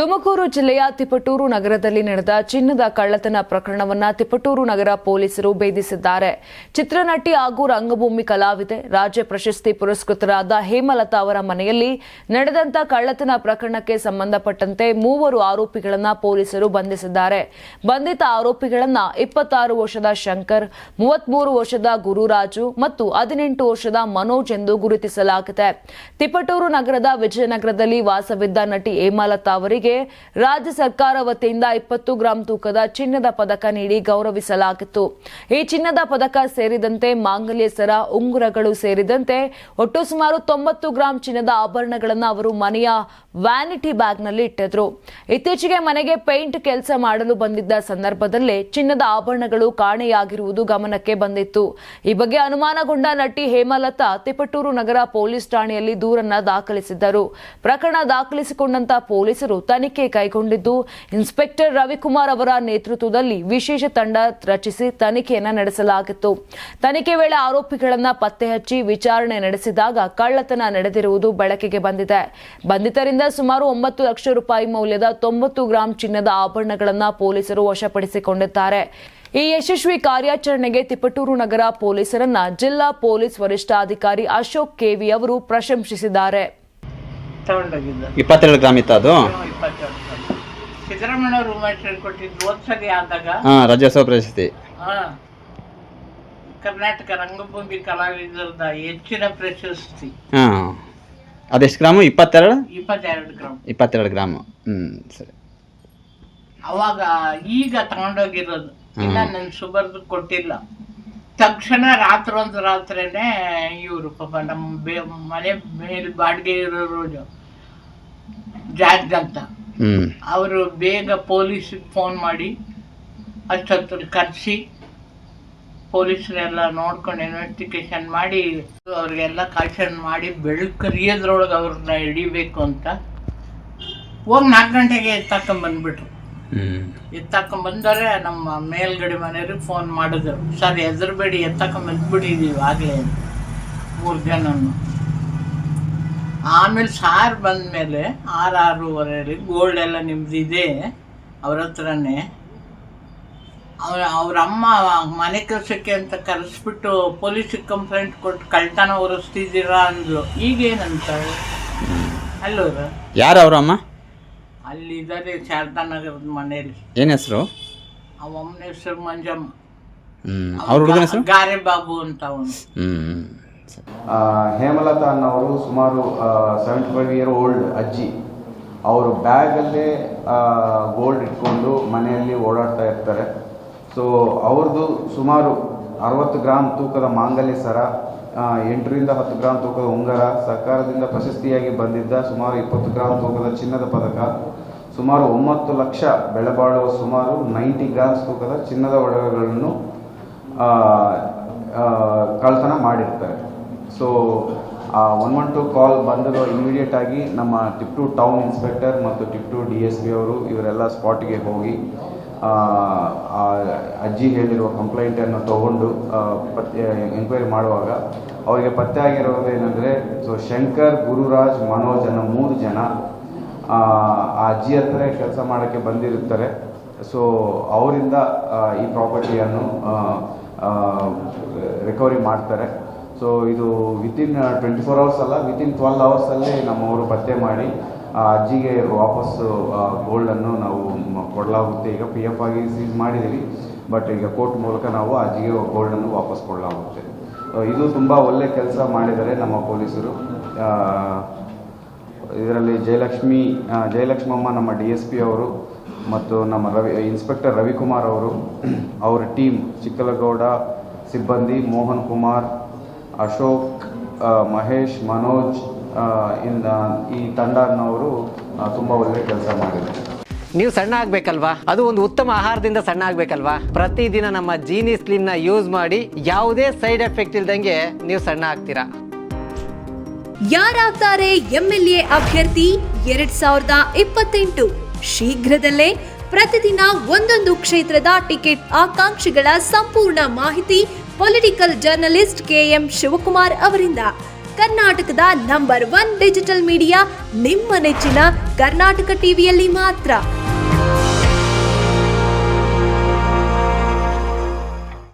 ತುಮಕೂರು ಜಿಲ್ಲೆಯ ತಿಪಟೂರು ನಗರದಲ್ಲಿ ನಡೆದ ಚಿನ್ನದ ಕಳ್ಳತನ ಪ್ರಕರಣವನ್ನು ತಿಪಟೂರು ನಗರ ಪೊಲೀಸರು ಭೇದಿಸಿದ್ದಾರೆ. ಚಿತ್ರನಟಿ ಹಾಗೂ ರಂಗಭೂಮಿ ಕಲಾವಿದೆ, ರಾಜ್ಯ ಪ್ರಶಸ್ತಿ ಪುರಸ್ಕೃತರಾದ ಹೇಮಲತಾ ಅವರ ಮನೆಯಲ್ಲಿ ನಡೆದಂತ ಕಳ್ಳತನ ಪ್ರಕರಣಕ್ಕೆ ಸಂಬಂಧಪಟ್ಟಂತೆ 3 ಆರೋಪಿಗಳನ್ನು ಪೊಲೀಸರು ಬಂಧಿಸಿದ್ದಾರೆ. ಬಂಧಿತ ಆರೋಪಿಗಳನ್ನು 26 ವರ್ಷದ ಶಂಕರ್, 33 ವರ್ಷದ ಗುರುರಾಜು ಮತ್ತು 18 ವರ್ಷದ ಮನೋಜ್ ಎಂದು ಗುರುತಿಸಲಾಗಿದೆ. ತಿಪಟೂರು ನಗರದ ವಿಜಯನಗರದಲ್ಲಿ ವಾಸವಿದ್ದ ನಟಿ ಹೇಮಲತಾ ಅವರಿಗೆ ರಾಜ್ಯ ಸರ್ಕಾರ ವತಿಯಿಂದ 20 ಗ್ರಾಂ ತೂಕದ ಚಿನ್ನದ ಪದಕ ನೀಡಿ ಗೌರವಿಸಲಾಗಿತ್ತು. ಈ ಚಿನ್ನದ ಪದಕ ಸೇರಿದಂತೆ ಮಾಂಗಲ್ಯ ಸರ, ಉಂಗುರಗಳು ಸೇರಿದಂತೆ ಒಟ್ಟು ಸುಮಾರು 90 ಗ್ರಾಂ ಚಿನ್ನದ ಆಭರಣಗಳನ್ನು ಅವರು ಮನೆಯ ವ್ಯಾನಿಟಿ ಬ್ಯಾಗ್ನಲ್ಲಿ ಇಟ್ಟಿದ್ರು. ಇತ್ತೀಚೆಗೆ ಮನೆಗೆ ಪೇಂಟ್ ಕೆಲಸ ಮಾಡಲು ಬಂದಿದ್ದ ಸಂದರ್ಭದಲ್ಲೇ ಚಿನ್ನದ ಆಭರಣಗಳು ಕಾಣೆಯಾಗಿರುವುದು ಗಮನಕ್ಕೆ ಬಂದಿತ್ತು. ಈ ಬಗ್ಗೆ ಅನುಮಾನಗೊಂಡ ನಟಿ ಹೇಮಲತಾ ತಿಪಟೂರು ನಗರ ಪೊಲೀಸ್ ಠಾಣೆಯಲ್ಲಿ ದೂರನ್ನ ದಾಖಲಿಸಿದ್ದರು. ಪ್ರಕರಣ ದಾಖಲಿಸಿಕೊಂಡಂತ ಪೊಲೀಸರು ತನಿಖೆ ಕೈಗೊಂಡಿದ್ದು, ಇನ್ಸ್ಪೆಕ್ಟರ್ ರವಿಕುಮಾರ್ ಅವರ ನೇತೃತ್ವದಲ್ಲಿ ವಿಶೇಷ ತಂಡ ರಚಿಸಿ ತನಿಖೆಯನ್ನು ನಡೆಸಲಾಗಿತ್ತು. ತನಿಖೆ ವೇಳೆ ಆರೋಪಿಗಳನ್ನು ಪತ್ತೆ ಹಚ್ಚಿ ವಿಚಾರಣೆ ನಡೆಸಿದಾಗ ಕಳ್ಳತನ ನಡೆದಿರುವುದು ಬೆಳಕಿಗೆ ಬಂದಿದೆ. ಬಂಧಿತರಿಂದ ಸುಮಾರು 9 ಲಕ್ಷ ರೂಪಾಯಿ ಮೌಲ್ಯದ 90 ಗ್ರಾಂ ಚಿನ್ನದ ಆಭರಣಗಳನ್ನು ಪೊಲೀಸರು ವಶಪಡಿಸಿಕೊಂಡಿದ್ದಾರೆ. ಈ ಯಶಸ್ವಿ ಕಾರ್ಯಾಚರಣೆಗೆ ತಿಪಟೂರು ನಗರ ಪೊಲೀಸರನ್ನ ಜಿಲ್ಲಾ ಪೊಲೀಸ್ ವರಿಷ್ಠಾಧಿಕಾರಿ ಅಶೋಕ್ ಕೆವಿ ಅವರು ಪ್ರಶಂಸಿಸಿದ್ದಾರೆ. 22 ಗ್ರಾಮ್ ಇತ್ತು ಅದು. ಸಿದ್ದರಾಮಯ್ಯ ಅವರು ಕೊಟ್ಟಿದ್ದು ಒಂದ್ಸರಿ ಆದಾಗ ರಾಜ್ಯೋತ್ಸವ ಪ್ರಶಸ್ತಿ, ಕರ್ನಾಟಕ ರಂಗಭೂಮಿ ಕಲಾವಿದರದ ಹೆಚ್ಚಿನ ಪ್ರಶಸ್ತಿ. ಅದೆಷ್ಟು ಗ್ರಾಮು? 22 ಗ್ರಾಮ್. 22 ಗ್ರಾಮು. ಸರಿ. ಅವಾಗ ಈಗ ತಗೊಂಡೋಗಿರೋದು, ಇಲ್ಲ ನನ್ ಸುಬರ್ದು ಕೊಟ್ಟಿಲ್ಲ. ತಕ್ಷಣ ರಾತ್ರೇನೆ ಇವರು ಪಾಪ ನಮ್ಮ ಮನೆ ಮೇಲೆ ಬಾಡಿಗೆ ಇರೋರು ಜಾರ್ಜ್ ಅಂತ, ಅವರು ಬೇಗ ಪೊಲೀಸಿಗೆ ಫೋನ್ ಮಾಡಿ ಅಷ್ಟೊತ್ತು ಕರೆಸಿ ಪೊಲೀಸರೆಲ್ಲ ನೋಡ್ಕೊಂಡು ಇನ್ವೆಸ್ಟಿಗೇಷನ್ ಮಾಡಿ ಅವ್ರಿಗೆಲ್ಲ ಕಾಶನ್ ಮಾಡಿ ಬೆಳಕರಿಯೋದ್ರೊಳಗೆ ಅವ್ರನ್ನ ಹಿಡಿಬೇಕು ಅಂತ ಹೋಗಿ 4 ಗಂಟೆಗೆ ಎತ್ತಾಕೊಂಡ್ಬಂದ್ಬಿಟ್ರು. ಎತ್ತಾಕೊಂಡ್ಬಂದರೆ ನಮ್ಮ ಮೇಲ್ಗಡೆ ಮನೆಯವ್ರಿಗೆ ಫೋನ್ ಮಾಡಿದ್ರು, ಸರ್ ಹೆದರ್ಬೇಡಿ, ಎತ್ತಾಕೊಂಡ್ಬಂದ್ಬಿಟ್ಟಿದ್ದೀವಿ ಆಗಲೇ 3 ಜನನು. ಆಮೇಲೆ ಸಾರ್ ಬಂದಮೇಲೆ 6-6:30 ಗೋಲ್ಡ್ ಎಲ್ಲ ನಿಮ್ದಿದೆ ಅವ್ರ ಹತ್ರನೇ. ಅವ್ರ ಅಮ್ಮ ಮನೆ ಕೆಲಸಕ್ಕೆ ಅಂತ ಕರೆಸ್ಬಿಟ್ಟು ಪೊಲೀಸಿಗೆ ಕಂಪ್ಲೇಂಟ್ ಕೊಟ್ಟು ಕಳ್ತನ ಹೊರಿಸ್ತಿದ್ದೀರಾ ಅಂದ್ಲು. ಈಗೇನಂತಾರೆ ಅಲ್ಲೋರು ಯಾರು ಅವ್ರ ಅಮ್ಮ? ಅಲ್ಲಿದ್ದಾರೆ ಶಾರದಾ ನಗರದ ಮನೆಯಲ್ಲಿ. ಏನ್ ಹೆಸರು? ಅಮ್ಮನ ಹೆಸರು ಮಂಜಮ್ಮ. ಅವ್ರ ಹುಡುಗನ ಹೆಸರು ಗಾರೆ ಬಾಬು ಅಂತ ಅವನು. ಹೇಮಲತಾ ಅನ್ನೋರು ಸುಮಾರು 75 ಇಯರ್ ಓಲ್ಡ್ ಅಜ್ಜಿ. ಅವರು ಬ್ಯಾಗಲ್ಲೇ ಗೋಲ್ಡ್ ಇಟ್ಕೊಂಡು ಮನೆಯಲ್ಲಿ ಓಡಾಡ್ತಾ ಇರ್ತಾರೆ. ಸೊ ಅವ್ರದ್ದು ಸುಮಾರು 60 ಗ್ರಾಮ್ ತೂಕದ ಮಾಂಗಲ್ಯ ಸರ, 8ರಿಂದ 10 ಗ್ರಾಮ್ ತೂಕದ ಉಂಗುರ, ಸರ್ಕಾರದಿಂದ ಪ್ರಶಸ್ತಿಯಾಗಿ ಬಂದಿದ್ದ ಸುಮಾರು 20 ಗ್ರಾಮ್ ತೂಕದ ಚಿನ್ನದ ಪದಕ, ಸುಮಾರು 9 ಲಕ್ಷ ಬೆಲೆ ಬಾಳುವ ಸುಮಾರು 90 ಗ್ರಾಮ್ಸ್ ತೂಕದ ಚಿನ್ನದ ಒಡವೆಗಳನ್ನು ಕಳ್ಳತನ ಮಾಡಿರ್ತಾರೆ. ಸೊ 112 ಕಾಲ್ ಬಂದಲು ಇಮಿಡಿಯೇಟ್ ಆಗಿ ನಮ್ಮ ತಿಪಟೂರು ಟೌನ್ ಇನ್ಸ್ಪೆಕ್ಟರ್ ಮತ್ತು ತಿಪಟೂರು DSP ಅವರು ಇವರೆಲ್ಲ ಸ್ಪಾಟ್ಗೆ ಹೋಗಿ ಅಜ್ಜಿ ಹೇಳಿರುವ ಕಂಪ್ಲೇಂಟನ್ನು ತಗೊಂಡು ಎಂಕ್ವೈರಿ ಮಾಡುವಾಗ ಅವರಿಗೆ ಪತ್ತೆ ಆಗಿರೋದೇನೆಂದರೆ, ಸೊ ಶಂಕರ್, ಗುರುರಾಜ್, ಮನೋಜ್ ಅನ್ನೋ 3 ಜನ ಆ ಅಜ್ಜಿ ಹತ್ರ ಕೆಲಸ ಮಾಡೋಕ್ಕೆ ಬಂದಿರುತ್ತಾರೆ. ಸೊ ಅವರಿಂದ ಈ ಪ್ರಾಪರ್ಟಿಯನ್ನು ರಿಕವರಿ ಮಾಡ್ತಾರೆ. ಸೊ ಇದು ವಿತಿನ್ 24 ಅವರ್ಸ್ ಅಲ್ಲ, ವಿತಿನ್ 12 ಅವರ್ಸಲ್ಲೇ ನಮ್ಮವರು ಪತ್ತೆ ಮಾಡಿ ಆ ಅಜ್ಜಿಗೆ ವಾಪಸ್ಸು ಗೋಲ್ಡನ್ನು ನಾವು ಕೊಡಲಾಗುತ್ತೆ. ಈಗ PF ಆಗಿ ಸೀಸ್ ಮಾಡಿದ್ದೀವಿ, ಬಟ್ ಈಗ ಕೋರ್ಟ್ ಮೂಲಕ ನಾವು ಅಜ್ಜಿಗೆ ಗೋಲ್ಡನ್ನು ವಾಪಸ್ ಕೊಡಲಾಗುತ್ತೆ. ಇದು ತುಂಬ ಒಳ್ಳೆ ಕೆಲಸ ಮಾಡಿದ್ದಾರೆ ನಮ್ಮ ಪೊಲೀಸರು. ಇದರಲ್ಲಿ ಜಯಲಕ್ಷ್ಮಮ್ಮ ನಮ್ಮ DSP ಅವರು ಮತ್ತು ನಮ್ಮ ಇನ್ಸ್ಪೆಕ್ಟರ್ ರವಿಕುಮಾರ್ ಅವರು, ಅವರ ಟೀಮ್ ಚಿಕ್ಕಲಗೌಡ ಸಿಬ್ಬಂದಿ, ಮೋಹನ್ ಕುಮಾರ್, ಅಶೋಕ್, ಮಹೇಶ್, ಮನೋಜ್ ಈ ತಂಡನವರು ತುಂಬ ಒಳ್ಳೆ ಕೆಲಸ ಮಾಡಿದ್ದಾರೆ. ನೀವು ಸಣ್ಣ ಆಗ್ಬೇಕಲ್ವಾ? ಅದು ಒಂದು ಉತ್ತಮ ಆಹಾರದಿಂದ ಸಣ್ಣ ಆಗ್ಬೇಕಲ್ವಾ? ಪ್ರತಿದಿನ ನಮ್ಮ ಜೀನಿ ಸ್ಲಿಮ್ನ ಯೂಸ್ ಮಾಡಿ ಯಾವುದೇ ಸೈಡ್ ಎಫೆಕ್ಟ್ ಇಲ್ದಂಗೆ ನೀವು ಸಣ್ಣ ಆಗ್ತೀರಾ. ಯಾರಾಗ್ತಾರೆ MLA ಅಭ್ಯರ್ಥಿ 2028? ಶೀಘ್ರದಲ್ಲೇ ಪ್ರತಿದಿನ ಒಂದೊಂದು ಕ್ಷೇತ್ರದ ಟಿಕೆಟ್ ಆಕಾಂಕ್ಷಿಗಳ ಸಂಪೂರ್ಣ ಮಾಹಿತಿ ಪೊಲಿಟಿಕಲ್ ಜರ್ನಲಿಸ್ಟ್ KM ಶಿವಕುಮಾರ್ ಅವರಿಂದ. ಕರ್ನಾಟಕದ ನಂಬರ್ 1 ಡಿಜಿಟಲ್ ಮೀಡಿಯಾ ನಿಮ್ಮ ನೆಚ್ಚಿನ ಕರ್ನಾಟಕ ಟಿವಿಯಲ್ಲಿ ಮಾತ್ರ.